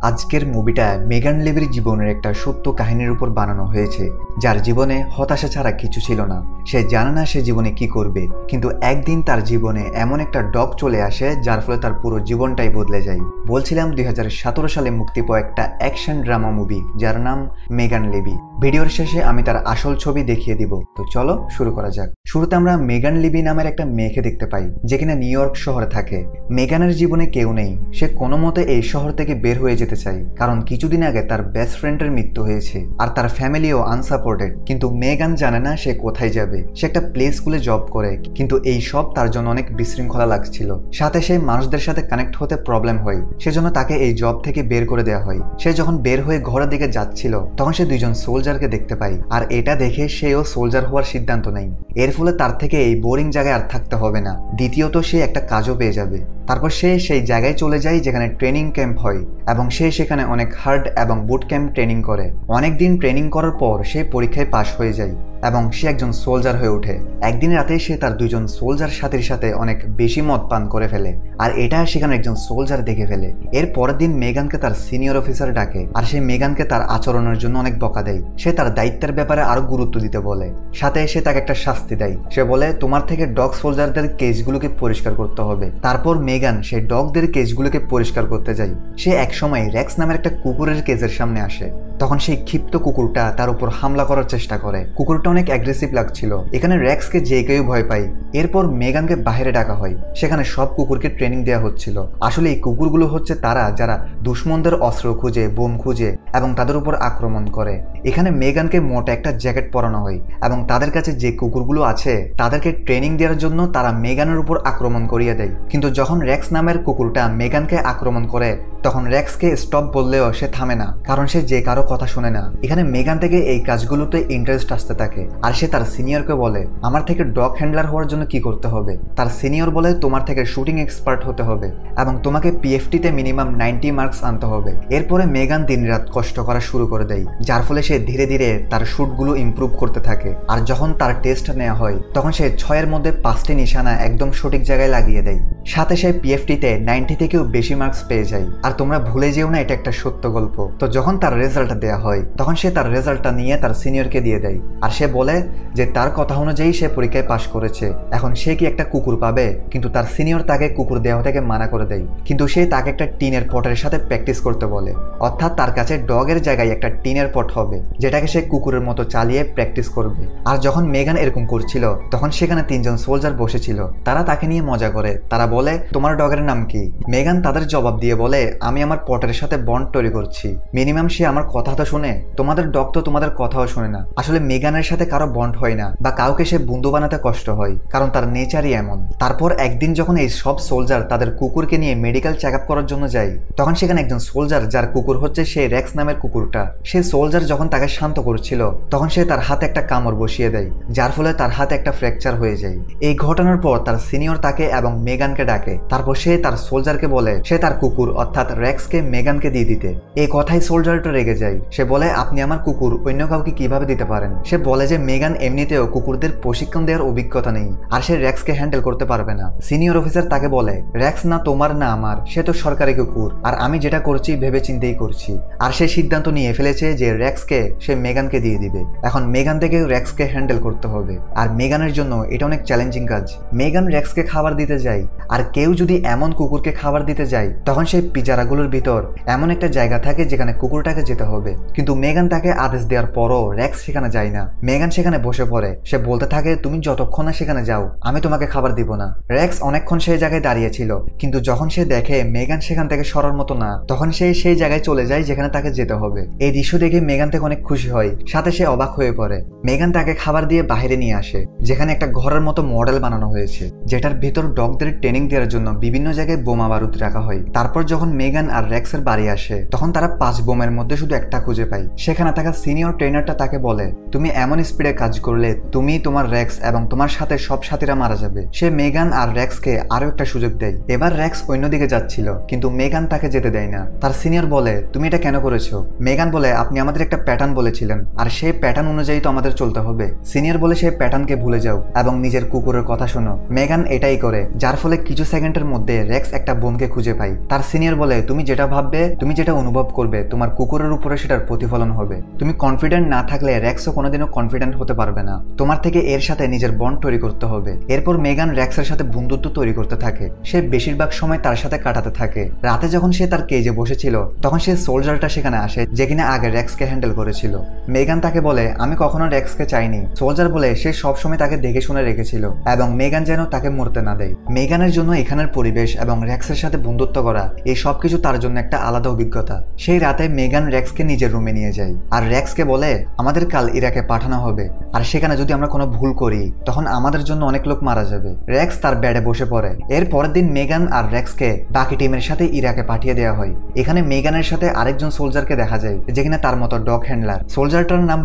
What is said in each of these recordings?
আজকের মুভিটা মেগান লেভির জীবনের একটা সত্য কাহিনীর উপর বানানো হয়েছে, যার জীবনে হতাশা ছাড়া কিছু ছিল না। সে জানে না সে জীবনে কি করবে, কিন্তু একদিন তার জীবনে এমন একটা ডগ চলে আসে যার ফলে তার পুরো জীবনটাই বদলে যায়। বলছিলাম 2017 সালে মুক্তি পাওয়া একটা অ্যাকশন ড্রামা মুভি যার নাম মেগান লেভি। ভিডিওর শেষে আমি তার আসল ছবি দেখিয়ে দিব, তো চলো শুরু করা যাক। শুরুতে আমরা মেগান লেভি নামের একটা মেয়েকে দেখতে পাই, যে কিনা নিউ ইয়র্ক শহরে থাকে। মেগানের জীবনে কেউ নেই, সে কোনো মতে এই শহর থেকে বের হয়ে যেতে চায়, কারণ কিছুদিন আগে তার বেস্ট ফ্রেন্ডের মৃত্যু হয়েছে আর তার ফ্যামিলিও আনসাপোর্টেড। কিন্তু মেগান জানে না সে কোথায় যাবে। সে একটা প্লে স্কুলে জব করে, কিন্তু এই সব তার জন্য অনেক বিশৃঙ্খলা লাগছিল। সাথে সে মানুষদের সাথে কানেক্ট হতে প্রবলেম হয়, সেজন্য তাকে এই জব থেকে বের করে দেওয়া হয়। সে যখন বের হয়ে ঘরের দিকে যাচ্ছিল, তখন সে দুইজন সোলজারকে দেখতে পায়, আর এটা দেখে সেও সোলজার হওয়ার সিদ্ধান্ত নেয়। এর ফলে তার থেকে এই বোরিং জায়গায় আর থাকতে হবে না। দ্বিতীয়ত সে একটা কাজও পেয়ে যাবে। তারপর সে সেই জায়গায় চলে যায় যেখানে ট্রেনিং ক্যাম্প হয়, এবং সে সেখানে অনেক হার্ড এবং বুট ক্যাম্প ট্রেনিং করে। অনেক দিন ট্রেনিং করার পর সে পরীক্ষায় পাশ হয়ে যায় এবং সে একজন সোলজার হয়ে ওঠে। একদিন রাতে সে তার দুইজন সোলজার সাথীর সাথে অনেক বেশি মদ পান করে ফেলে, আর এটা সেখানে একজন সোলজার দেখে ফেলে। এর পরের দিন মেগানকে তার সিনিয়র অফিসার ডাকে, আর সে মেগানকে তার আচরণের জন্য অনেক বকা দেয়। সে তার দায়িত্বের ব্যাপারে আরো গুরুত্ব দিতে বলে, সাথে সে তাকে একটা শাস্তি দেয়। সে বলে, তোমার থেকে ডগ সোলজারদের কেসগুলোকে পরিষ্কার করতে হবে। তারপর মেগান সেই ডগদের কেসগুলোকে পরিষ্কার করতে যায়। সে একসময় রেক্স নামের একটা কুকুরের কেসের সামনে আসে। তখন সেই ক্ষিপ্ত কুকুরটা তার উপর হামলা করার চেষ্টা করে। কুকুরটা অনেক অ্যাগ্রেসিভ লাগছিল। এখানে রেক্সকে যে কেউ ভয় পায়। এরপর মেগানকে বাইরে ডাকা হয়। সেখানে সব কুকুরকে ট্রেনিং দেওয়া হচ্ছিল। আসলে এই কুকুরগুলো হচ্ছে তারা যারা দুশ্মনদের অস্ত্র খুঁজে, বোম খুঁজে এবং তাদের উপর আক্রমণ করে। এখানে মেগানকে মোটা একটা জ্যাকেট পরানো হয়, এবং তাদের কাছে যে কুকুরগুলো আছে তাদেরকে ট্রেনিং দেওয়ার জন্য তারা মেগানের উপর আক্রমণ করিয়ে দেয়। কিন্তু যখন রেক্স নামের কুকুরটা মেগানকে আক্রমণ করে, তখন রেক্সকে স্টপ বললেও সে থামে না, কারণ সে যে কারো কথা শুনে না। এখানে মেগান থেকে এই কাজগুলোতে ইন্টারেস্ট আসতে থাকে, আর সে তার সিনিয়রকে বলে, আমার থেকে ডগ হ্যান্ডলার হওয়ার জন্য কি করতে হবে। তার সিনিয়র বলে, তোমার থেকে শুটিং এক্সপার্ট হতে হবে এবং তোমাকে পিএফটিতে মিনিমাম 90 মার্কস আনতে হবে। এরপরে মেগান দিনরাত কষ্ট করা শুরু করে দেয়, যার ফলে সে ধীরে ধীরে তার শুটগুলো ইমপ্রুভ করতে থাকে। আর যখন তার টেস্ট নেওয়া হয়, তখন সে 6-এর মধ্যে 5টি নিশানা একদম সঠিক জায়গায় লাগিয়ে দেয়। সাথে সে পিএফটিতে 90 থেকেও বেশি মার্কস পেয়ে যায়। আর তোমরা ভুলে যেও না, এটা একটা সত্য গল্প। তো যখন তার রেজাল্ট দেওয়া হয়, তখন সে তার রেজাল্টটা নিয়ে তার সিনিয়রকে দিয়ে দেয়, আর সে বলে যে তার কথা অনুযায়ী সে পরীক্ষায় পাশ করেছে। এখন সে কি একটা কুকুর পাবে? কিন্তু তার সিনিয়র তাকে কুকুর দেওয়া থেকে মানা করে দেয়, কিন্তু সে তাকে একটা টিনের পটের সাথে প্র্যাকটিস করতে বলে। অর্থাৎ তার কাছে ডগের জায়গায় একটা টিনের পট হবে, যেটাকে সে কুকুরের মতো চালিয়ে প্র্যাকটিস করবে। আর যখন মেগান এরকম করছিল, তখন সেখানে 3জন সোলজার বসেছিল। তারা তাকে নিয়ে মজা করে। তারা বলে, তোমার ডগের নাম কি? মেগান তাদের জবাব দিয়ে বলে, আমি আমার পটের সাথে বন্ড তৈরি করছি। মিনিমাম সে আমার কথা তো শুনে, তোমাদের ডগ তো তোমাদের কথাও শুনে না। আসলে মেগানের সাথে কারো বন্ড হয় না, বা কাউকে সে বন্ধু বানাতে কষ্ট হয়, কারণ তার নেচারই এমন। তারপর একদিন যখন এই সব সোলজার তাদের কুকুরকে নিয়ে মেডিকেল চেক আপ করার জন্য যায়, তখন সেখানে একজন সোলজার, যার কুকুর হচ্ছে সেই রেক্স নামের কুকুরটা, সেই সোলজার যখন তাকে শান্ত করছিল, তখন সে তার হাতে একটা কামড় বসিয়ে দেয়, যার ফলে তার হাতে একটা ফ্র্যাকচার হয়ে যায়। এই ঘটনার পর তার সিনিয়র তাকে এবং মেগানকে ডাকে। তারপর সে তার সোলজারকে বলে সে তার কুকুর অর্থাৎ রেক্সকে মেগানকে দিয়ে দিতে। এই কথাই সোলজারটা রেগে যায়। সে বলে, আপনি আমার কুকুর অন্য কাউকে কিভাবে দিতে পারেন? সে বলে যে মেগান এমনিতেও কুকুরদের প্রশিক্ষণ দেওয়ার অভিজ্ঞতা নেই, আর সে রেক্সকে হ্যান্ডেল করতে পারবে না। সিনিয়র অফিসার তাকে বলে, রেক্স না তোমার না আমার, সে তো সরকারি কুকুর, আর আমি যেটা করছি ভেবে চিন্তেই করছি। আর সে সিদ্ধান্ত নিয়ে ফেলেছে যে রেক্সকে সে মেগানকে দিয়ে দিবে। এখন মেগান থেকে রেক্সকে হ্যান্ডেল করতে হবে, আর মেগানের জন্য এটা অনেক চ্যালেঞ্জিং কাজ। মেগান রেক্সকে খাবার দিতে যায়, আর কেউ যদি এমন কুকুরকে খাবার দিতে যায়, তখন সেই পিজারাগুলোর ভিতর এমন একটা জায়গা থাকে যেখানে কুকুরটাকে যেতে হবে। কিন্তু মেগান তাকে আদেশ দেওয়ার পরও রেক্স সেখানে যায় না। মেগান সেখানে বসে পড়ে। সে বলতে থাকে, তুমি যতক্ষণ না সেখানে যাও, আমি তোমাকে খাবার দিব না। রেক্স অনেকক্ষণ সেই জায়গায় দাঁড়িয়েছিল, কিন্তু যখন সে দেখে মেগান সেখান থেকে সরার মতো না, তখন সে সেই জায়গায় চলে যায় যেখানে তাকে যেতে হবে। এই দৃশ্য দেখে মেগান থেকে অনেক খুশি হয়, সাথে সে অবাক হয়ে পড়ে। মেগান তাকে খাবার দিয়ে বাইরে নিয়ে আসে, যেখানে একটা ঘরের মতো মডেল বানানো হয়েছে, যেটার ভিতর ডগদের ট্রেনিং দেওয়ার জন্য বিভিন্ন জায়গায় বোমা বারুদ রাখা হয়। তারপর যখন মেগান আর রেক্সের বাড়ি আসে, তখন তারা 5 বোমের মধ্যে শুধু একটা খুঁজে পায়। সেখানে থাকা সিনিয়র ট্রেনারটা তাকে বলে, তুমি এমন স্পিডে কাজ করলে তুমি, তোমার রেক্স এবং তোমার সাথে সব সাথীরা মারা যাবে। সে মেগান আর রেক্সকে আরো একটা সুযোগ দেয়। এবার রেক্স অন্যদিকে যাচ্ছিল, কিন্তু মেগান তাকে যেতে দেয় না। তার সিনিয়র বলে, তুমি এটা কেন করেছো? মেগান বলে, আপনি আমাদের একটা প্যাটার্ন বলেছিলেন, আর সেই প্যাটার্ন অনুযায়ী তো আমাদের চলতে হবে। সিনিয়র বলে, সেই প্যাটার্নকে ভুলে যাও এবং নিজের কুকুরের কথা শোনো। মেগান এটাই করে, যার ফলে কিছু সেকেন্ডের মধ্যে রেক্স একটা বোমকে খুঁজে পায়। তার সিনিয়র বলে, তুমি যেটা ভাববে, তুমি যেটা অনুভব করবে, তোমার কুকুরের উপরে সেটার প্রতিফলন হবে। তুমি কনফিডেন্ট না থাকলে রেক্সও কোনোদিনও কনফিডেন্ট হতে পারবে না। তোমার থেকে এর সাথে নিজের বন্ড তৈরি করতে হবে। এরপর মেগান রেক্সের সাথে বন্ধুত্ব তৈরি করতে থাকে। সে বেশিরভাগ সময় তার সাথে কাটাতে থাকে। রাতে যখন সে তার কেজে বসেছিল তখন সে সোলজারটা সেখানে আসে যে কিনা আগে রেক্সকে হ্যান্ডেল করেছিল। মেগান তাকে বলে, আমি কখনো রেক্সকে চাইনি। সোলজার বলে সে সবসময় তাকে দেখে শুনে রেখেছিল এবং মেগান যেন তাকে মরতে না দেয়। মেগানের জন্য এখানের পরিবেশ এবং রেক্সের সাথে বন্ধুত্ব করা এই সবকিছু তার জন্য একটা আলাদা অভিজ্ঞতা। সেই রাতে মেগান রেক্সকে নিজের রুমে নিয়ে যায় আর রেক্সকে বলে, আমাদের কাল ইরাকে পাঠানো হবে আর সেখানে যদি আমরা কোনো ভুল করি তখন আমাদের জন্য অনেক লোক মারা যাবে। রেক্স তার বেডে বসে পড়ে। এর পরের দিন মেগান আর রেক্সকে বাকি টিমের সাথে ইরাকে পাঠিয়ে দেওয়া হয়। এখানে মেগানের সাথে আরেকজন সোলজারকে দেখা যায় যেখানে তার মতো ডগ হ্যান্ডলার। সোলজারটার নাম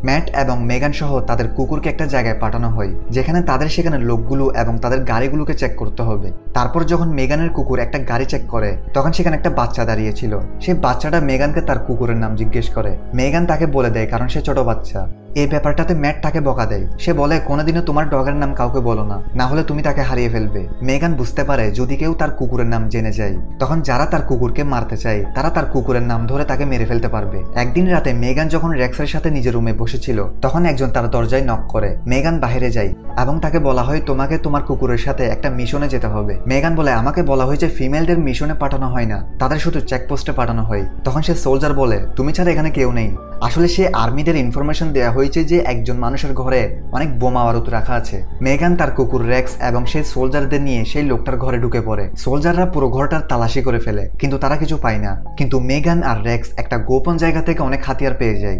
ম্যাট এবং মেগান সহ তাদের কুকুরকে একটা জায়গায় পাঠানো হয় যেখানে তাদের সেখানে লোকগুলো এবং তাদের গাড়িগুলোকে চেক করতে হবে। তারপর যখন মেগানের কুকুর একটা গাড়ি চেক করে তখন সেখানে একটা বাচ্চা দাঁড়িয়ে ছিল। সেই বাচ্চাটা মেগানকে তার কুকুরের নাম জিজ্ঞেস করে। মেগান তাকে বলে দেয় কারণ সে ছোট বাচ্চা। এই ব্যাপারটাতে ম্যাট তাকে বকা দেয়। সে বলে, কোনোদিনও তোমার ডগের নাম কাউকে বলো না, না হলে তুমি তাকে হারিয়ে ফেলবে। মেগান বুঝতে পারে যদি কেউ তার কুকুরের নাম জেনে যায় তখন যারা তার কুকুরকে মারতে চায় তারা তার কুকুরের নাম ধরে তাকে মেরে ফেলতে পারবে। একদিন রাতে মেগান যখন রেক্সের সাথে নিজের রুমে বসেছিল তখন একজন তার দরজায় নক করে। মেগান বাইরে যায় এবং তাকে বলা হয়, তোমাকে তোমার কুকুরের সাথে একটা মিশনে যেতে হবে। মেগান বলে, আমাকে বলা হয়েছে ফিমেলদের মিশনে পাঠানো হয় না, তাদের শুধু চেকপোস্টে পাঠানো হয়। তখন সে সোলজার বলে, তুমি ছাড়া এখানে কেউ নেই। আসলে সে আর্মিদের ইনফরমেশন দেওয়া হয়েছে যে একজন মানুষের ঘরে অনেক বোমা বারুদ রাখা আছে। মেগান তার কুকুর রেক্স এবং সেই সোলজারদের নিয়ে সেই লোকটার ঘরে ঢুকে পড়ে। সোলজাররা পুরো ঘরটার তালাশি করে ফেলে কিন্তু তারা কিছু পায় না। কিন্তু মেগান আর রেক্স একটা গোপন জায়গা থেকে অনেক হাতিয়ার পেয়ে যায়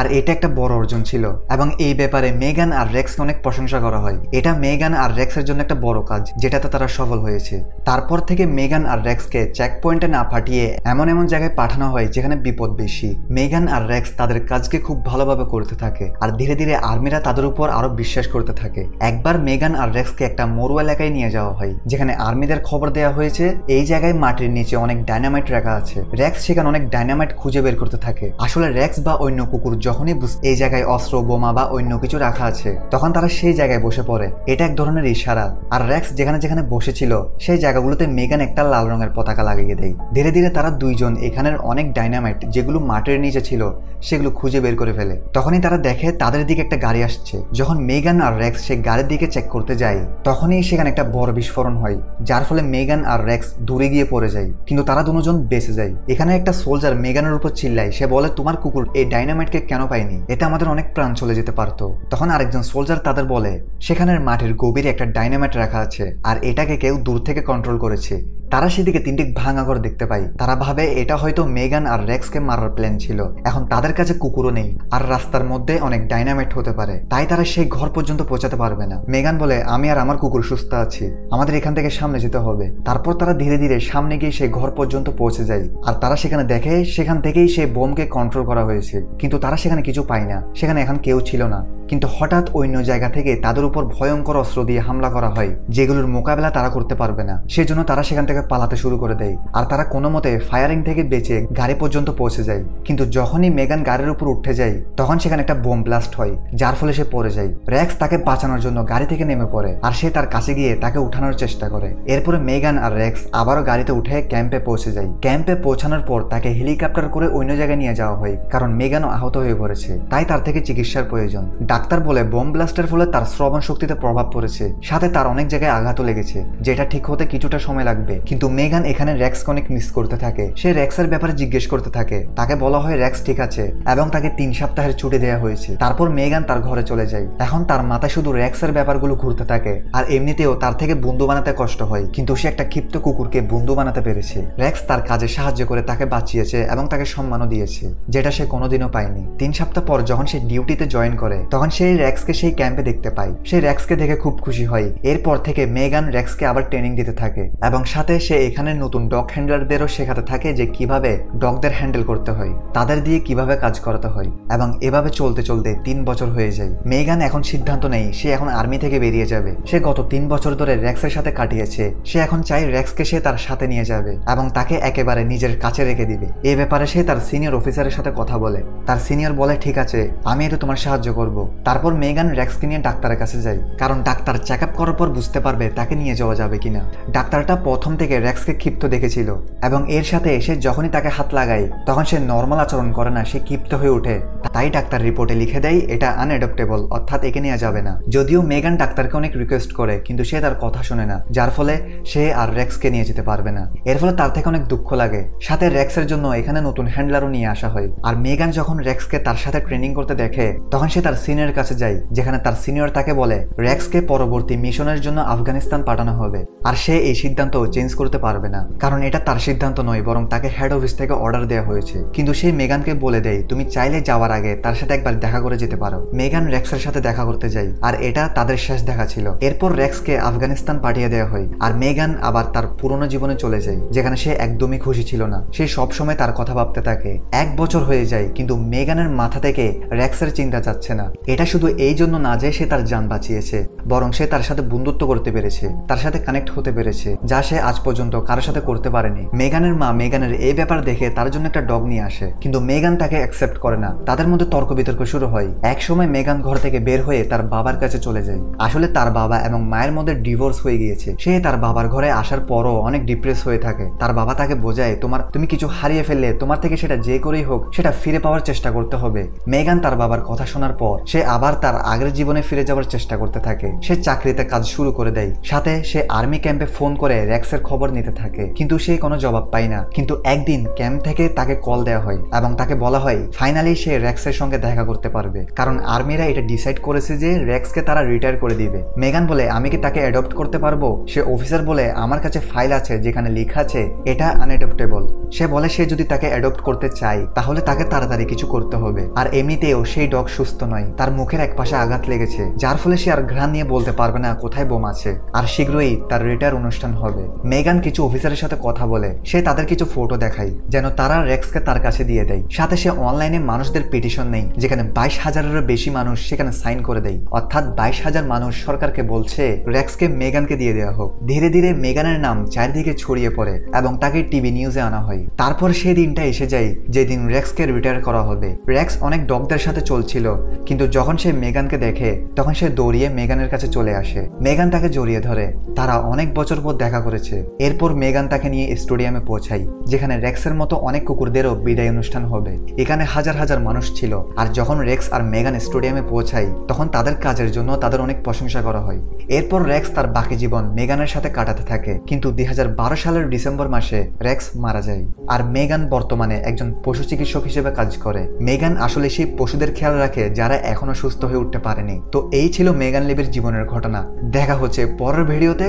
আর এটা একটা বড় অর্জন ছিল এবং এই ব্যাপারে মেগান আর রেক্সকে অনেক প্রশংসা করা হয়। এটা মেগান আর রেক্সের জন্য একটা বড় কাজ যেটাতে তারা সফল হয়েছে। তারপর থেকে মেগান আর রেক্সকে চেক পয়েন্টে না পাঠিয়ে এমন এমন জায়গায় পাঠানো হয় যেখানে বিপদ বেশি। মেগান আর রেক্স তাদের কাজকে খুব ভালোভাবে করতে থাকে আর ধীরে ধীরে আর্মিরা তাদের উপর আরো বিশ্বাস করতে থাকে। একবার মেগান আর রেক্সকে একটা মরু এলাকায় নিয়ে যাওয়া হয় যেখানে আর্মিদের খবর দেওয়া হয়েছে এই জায়গায় মাটির নিচে অনেক ডায়নামাইট রাখা আছে। রেক্স সেখানে অনেক ডায়নামাইট খুঁজে বের করতে থাকে। আসলে রেক্স বা অন্য কুকুর যখনই এই জায়গায় অস্ত্র, বোমা বা অন্য কিছু রাখা আছে তখন তারা সেই জায়গায় বসে পড়ে। এটা এক ধরনের ইশারা। আর রেক্স যেখানে যেখানে বসেছিল সেই জায়গাগুলোতে মেগান একটা লাল রঙের পতাকা লাগিয়ে দেয়। ধীরে ধীরে তারা দুইজন এখানের অনেক ডায়নামাইট যেগুলো মাটির নিচে ছিল সেগুলো খুঁজে বের করে ফেলে। তখনই তারা দেখে তাদের দিকে একটা গাড়ি আসছে। যখন মেগান আর রেক্স সেই গাড়ির দিকে চেক করতে যায় তখনই সেখানে একটা বড় বিস্ফোরণ হয় যার ফলে মেগান আর রেক্স দূরে গিয়ে পড়ে যায় কিন্তু তারা দুজন বেঁচে যায়। এখানে একটা সোলজার মেগানের উপর চিল্লায়। সে বলে, তোমার কুকুর এই ডায়নামাইটকে কেন পায়নি? এটা আমাদের অনেক প্রাণ চলে যেতে পারতো। তখন আরেকজন সোলজার তাদের বলে, সেখানের মাটির গভীরে একটা ডায়নামাইট রাখা আছে আর এটাকে কেউ দূর থেকে কন্ট্রোল করেছে। তারা সেদিকে তিনটি ভাঙা ঘর দেখতে পায়। তারা ভাবে এটা হয়তো মেগান আর রেক্সকে মারার প্ল্যান ছিল। এখন তাদের কাছে কুকুরও নেই আর রাস্তার মধ্যে অনেক ডায়নামাইট হতে পারে, তাই তারা সেই ঘর পর্যন্ত পৌঁছাতে পারবে না। মেগান বলে, আমি আর আমার কুকুর সুস্থ আছি, আমাদের এখান থেকে সামনে যেতে হবে। তারপর তারা ধীরে ধীরে সামনে গিয়ে সেই ঘর পর্যন্ত পৌঁছে যায় আর তারা সেখানে দেখে সেখান থেকেই সেই বোমকে কন্ট্রোল করা হয়েছে। কিন্তু তারা সেখানে কিছু পায় না, সেখানে এখন কেউ ছিল না। কিন্তু হঠাৎ অন্য জায়গা থেকে তাদের উপর ভয়ঙ্কর অস্ত্র দিয়ে হামলা করা হয় যেগুলোর মোকাবেলা তারা করতে পারবে না। সেজন্য তারা সেখান থেকে পালাতে শুরু করে দেয় আর তারা কোনো মতে ফায়ারিং থেকে বেঁচে গাড়ি পর্যন্ত পৌঁছে যায়। কিন্তু যখনই মেগান গাড়ির উপর উঠে যায় তখন সেখানে একটা বোম ব্লাস্ট হয় যার ফলে সে পড়ে যায়। রেক্স তাকে বাঁচানোর জন্য গাড়ি থেকে নেমে পড়ে আর সে তার কাছে গিয়ে তাকে উঠানোর চেষ্টা করে। এরপরে মেগান আর রেক্স আবারও গাড়িতে উঠে ক্যাম্পে পৌঁছে যায়। ক্যাম্পে পৌঁছানোর পর তাকে হেলিকপ্টার করে অন্য জায়গায় নিয়ে যাওয়া হয় কারণ মেগানও আহত হয়ে পড়েছে, তাই তার থেকে চিকিৎসার প্রয়োজন। ডাক্তার বলে বোম ব্লাস্টের ফলে তার শ্রবণ শক্তিতে প্রভাব পড়েছে, সাথে তার অনেক জায়গায় আঘাতও লেগেছে, যেটা ঠিক হতে কিছুটা সময় লাগবে। কিন্তু মেগান এখানে রেক্সকে অনেক মিস করতে থাকে। সে রেক্সের ব্যাপারে জিজ্ঞেস করতে থাকে। তাকে বলা হয় রেক্স ঠিক আছে এবং তাকে 3 সপ্তাহের ছুটি দেওয়া হয়েছে। তারপর মেগান তার ঘরে চলে যায়। এখন তার মাথায় শুধু রেক্সের ব্যাপারগুলো ঘুরতে থাকে আর এমনিতেও তার থেকে বন্ধু বানাতে কষ্ট হয়, কিন্তু সে একটা ক্ষিপ্ত কুকুরকে বন্ধু বানাতে পেরেছে। রেক্স তার কাজে সাহায্য করে তাকে বাঁচিয়েছে এবং তাকে সম্মানও দিয়েছে, যেটা সে কোনোদিনও পায়নি। 3 সপ্তাহ পর যখন সে ডিউটিতে জয়েন করে তখন সেই রেক্সকে সেই ক্যাম্পে দেখতে পায়। সে রেক্সকে দেখে খুব খুশি হয়। এরপর থেকে মেগান রেক্সকে আবার ট্রেনিং দিতে থাকে এবং সাথে সে এখানে নতুন ডগ হ্যান্ডলারদেরও শেখাতে থাকে যে কিভাবে ডগদের হ্যান্ডেল করতে হয়, তাদের দিয়ে কিভাবে কাজ করাতে হয়। এবং এভাবে চলতে চলতে 3 বছর হয়ে যায়। মেগান এখন সিদ্ধান্ত নেই সে এখন আর্মি থেকে বেরিয়ে যাবে। সে গত 3 বছর ধরে রেক্সের সাথে কাটিয়েছে। সে এখন চাই রেক্সকে সে তার সাথে নিয়ে যাবে এবং তাকে একেবারে নিজের কাছে রেখে দিবে। এই ব্যাপারে সে তার সিনিয়র অফিসারের সাথে কথা বলে। তার সিনিয়র বলে, ঠিক আছে, আমি এটা তোমার সাহায্য করব, তারপর মেগান রেক্সকে নিয়ে ডাক্তারের কাছে যায়, কারণ ডাক্তার চেক আপ করার পর বুঝতে পারবে তাকে নিয়ে যাওয়া যাবে কিনা। ডাক্তারটা প্রথম থেকে রেক্সকে ক্ষিপ্ত দেখেছিল এবং এর সাথে সে যখনই তাকে হাত লাগায় তখন সে নর্মাল আচরণ করে না, সে ক্ষিপ্ত হয়ে ওঠে। তাই ডাক্তার রিপোর্টে লিখে দেয় এটা আনএডপ্টেবল, অর্থাৎ একে নেওয়া যাবে না। যদিও মেগান ডাক্তারকে অনেক রিকোয়েস্ট করে কিন্তু সে তার কথা শোনে না, যার ফলে সে আর রেক্সকে নিয়ে যেতে পারবে না। এর ফলে তার থেকে অনেক দুঃখ লাগে। সাথে রেক্সের জন্য এখানে নতুন হ্যান্ডলারও নিয়ে আসা হয়। আর মেগান যখন রেক্সকে তার সাথে ট্রেনিং করতে দেখে তখন সে তার সিনিয়রের কাছে যায়, যেখানে তার সিনিয়র তাকে বলে রেক্সকে পরবর্তী মিশনের জন্য আফগানিস্তান পাঠানো হবে। আর সে এই সিদ্ধান্ত চেঞ্জ করতে পারবে না, কারণ এটা তার সিদ্ধান্ত নয়, বরং তাকে হেড অফিস থেকে অর্ডার দেওয়া হয়েছে। কিন্তু সে মেগানকে বলে দেয় তুমি চাইলে যাওয়ার আগে তার সাথে একবার দেখা করে যেতে পারো। মেগান রেক্সের সাথে দেখা করতে যায়, আর এটা তাদের শেষ দেখা ছিল। এরপর রেক্সকে আফগানিস্তান পাঠিয়ে দেওয়া হয়, আর মেগান আবার তার পুরনো জীবনে চলে যায়, যেখানে সে একদমই খুশি ছিল না। সে সবসময় তার কথা ভাবতে থাকে। 1 বছর হয়ে যায় কিন্তু মেগানের মাথা থেকে রেক্সের চিন্তা যাচ্ছে না। এটা শুধু এই জন্য না যে সে তার জান বাঁচিয়েছে, বরং সে তার সাথে বন্ধুত্ব করতে পেরেছে, তার সাথে কানেক্ট হতে পেরেছে, যা সে আজ পর্যন্ত কারোর সাথে করতে পারেনি। মেগানের মা মেগানের এই ব্যাপার দেখে তার জন্য একটা ডগ নিয়ে আসে, কিন্তু মেগান তাকে অ্যাকসেপ্ট করে না। তাদের মধ্যে তর্ক বিতর্ক শুরু হয়। এক সময় মেগান ঘর থেকে বের হয়ে তার বাবার কাছে চলে যায়। আসলে তার বাবা এবং মায়ের মধ্যে ডিভোর্স হয়ে গিয়েছে। সে তার বাবার ঘরে আসার পরও অনেক ডিপ্রেস হয়ে থাকে। তার বাবা তাকে বোঝায় তুমি কিছু হারিয়ে ফেললে তোমার থেকে সেটা যে করেই হোক সেটা ফিরে পাওয়ার চেষ্টা করতে হবে। মেগান তার বাবার কথা শোনার পর সে আবার তার আগের জীবনে ফিরে যাওয়ার চেষ্টা করতে থাকে। সে চাকরিতে কাজ শুরু করে দেয়, সাথে সে আর্মি ক্যাম্পে ফোন করে রেক্সের খবর নিতে থাকে, কিন্তু সে কোনো জবাব পায় না। কিন্তু একদিন ক্যাম্প থেকে তাকে কল দেওয়া হয় এবং তাকে বলা হয় ফাইনালি সে রেক্সের সঙ্গে দেখা করতে পারবে, কারণ আর্মিরা এটা ডিসাইড করেছে যে রেক্সকে তারা রিটায়ার করে দিবে। মেগান বলে আমি কি তাকে অ্যাডপ্ট করতে পারবো? সে অফিসার বলে আমার কাছে ফাইল আছে যেখানে লেখা আছে এটা আনএডপ্টেবল। সে বলে সে যদি তাকে অ্যাডপ্ট করতে চায় তাহলে তাকে তাড়াতাড়ি কিছু করতে হবে। আর এমনিতেও সেই ডগ সুস্থ নয়, তার মুখের এক পাশে আঘাত লেগেছে, যার ফলে সে আর ঘ্রাণ নিয়ে বলতে পারবে না কোথায় বোম আছে। আর শীঘ্রই তার রিটায়ার অনুষ্ঠান হবে। মেগান কিছু অফিসারের সাথে কথা বলে, সে তাদের কিছু ফটো দেখায় যেন তারা রেক্সকে তার কাছে দিয়ে দেয়। সাথে সে অনলাইনে মানুষদের পিটিশন নেই, যেখানে 22,000-এরও বেশি মানুষ সেখানে সাইন করে দেয়, অর্থাৎ 22,000 মানুষ সরকারকে বলছে রেক্সকে মেগানকে দিয়ে দেওয়া হোক। ধীরে ধীরে মেগানের নাম চারিদিকে ছড়িয়ে পড়ে এবং তাকে টিভি নিউজে আনা হয়। তারপর সেই দিনটা এসে যায় যেদিন রেক্সকে রিটায়ার করা হবে। রেক্স অনেক ডগদের সাথে চলছিল, কিন্তু যখন সে মেগানকে দেখে তখন সে দৌড়িয়ে মেগানের কাছে চলে আসে। মেগান তাকে জড়িয়ে ধরে। তারা অনেক বছর পর দেখা করেছে। এরপর মেগান তাকে নিয়ে স্টেডিয়ামে পৌঁছায়, যেখানে রেক্সের মতো অনেক কুকুরদেরও বিদায় অনুষ্ঠান হবে। এখানে হাজার হাজার মানুষ ছিল। আর যখন রেক্স আর মেগান স্টেডিয়ামে পৌঁছায় তখন তাদের কাজের জন্য তাদের অনেক প্রশংসা করা হয়। এরপর রেক্স তার বাকি জীবন মেগানের সাথে কাটাতে থাকে, কিন্তু 2012 সালের ডিসেম্বর মাসে রেক্স মারা যায়। আর মেগান বর্তমানে একজন পশু চিকিৎসক হিসেবে কাজ করে। মেগান আসলে সেই পশুদের খেয়াল রাখে যারা এখনো সুস্থ হয়ে উঠতে পারেনি। তো এই ছিল মেগান লিভির জীবনের ঘটনা। দেখা হচ্ছে পরের ভিডিওতে।